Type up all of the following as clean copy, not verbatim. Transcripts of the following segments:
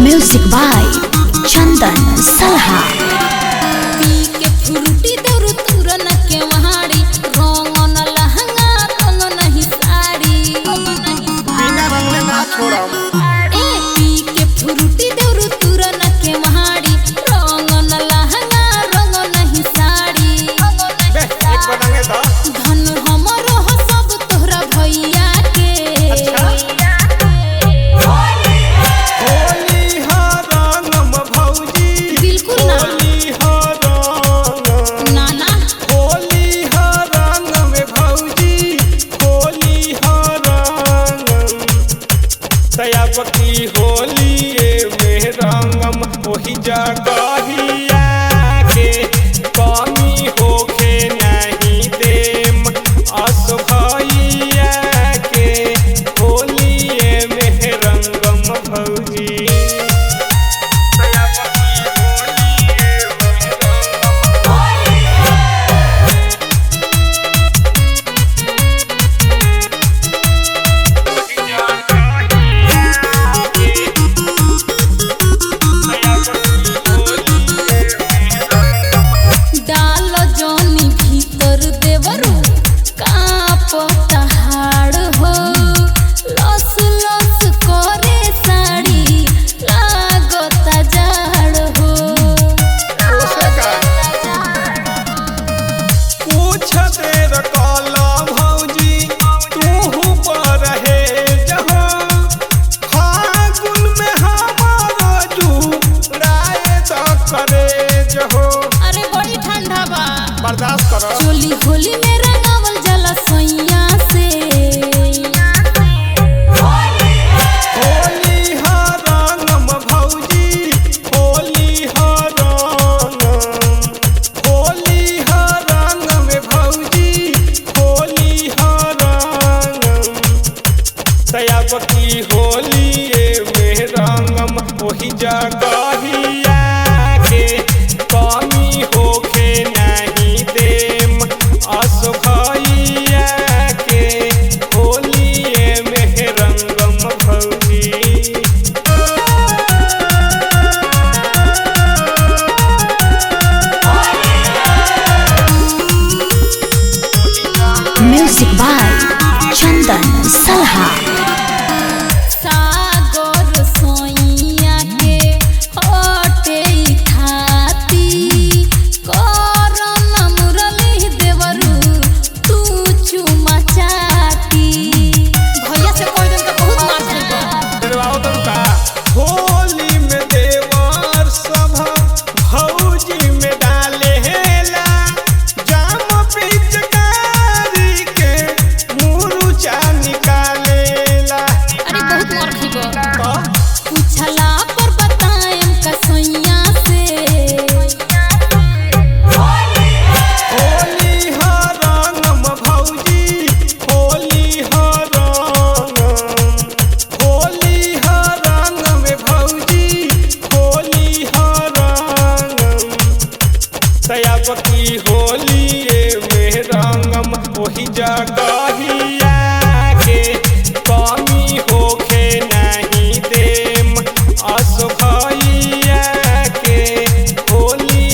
Music by चंदन सलहा। पी के फ्रूटी दौर तुरन के वहाड़ी रंग न लहंगा रंग नहीं साड़ी बिना रंग में ना छोड़म। ए पी के फ्रूटी दौर तुरन के वहाड़ी रंग न लहंगा रंग नहीं साड़ी बे एक बदंगे दा धन हमरो ह सब तोहरा भैया के होली हा रंगम भौजी बिल्कुल ना होली हा रंग ना ना होली हा रंगम भौजी होली हा रंग तयाबकी होली में रंगम ओही जगहिया के कमी होखे नहीं देम अस भैया के होली में रंगम भौजी डाल जोनी भीतर देवरू कांपता हाड़ हो लस लस करे साड़ी लागता जाड़ हो पूछ देर काला भौजी तू पर है जहाँ फागुन में हमारा जुड़ाए द करे जहो अरे बड़ी ठंडा बा बर्दाश्त करो चोली होली में रंगावल जला सोइया से होली हा रंगम भौजी होली हा रंगम होली हा रंगम भौजी होली हा रंगम तयाबकी होली में रंगम ओही जगहिया के कमी होखे नहीं देम अस भैया के होली में रंगम भौजी म्यूजिक बाय चंदन सलहा। सागर सोइया के हटे खाती करन मुरली देवरू तू चुमा चाटी भैया से कोई दिन तो बहुत मार देबा डरवाओ तुम का होली में देवर सब भौजी में डाले हेला जाम पिचकारी के मुरुचा निकालेला अरे बहुत मार खइबो तो पूछला पर बताएम का सोइया से होली हा रंगम भौजी होली हा रंगम होली हा रंगम भौजी होली हा रंगम तयाबकी होली में रंगम ओही जगहिया के कमी होखे नहीं देम अस भैया के होली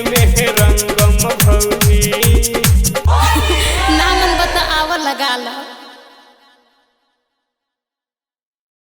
में रंगम भौजी नामन बता आवा लगा ला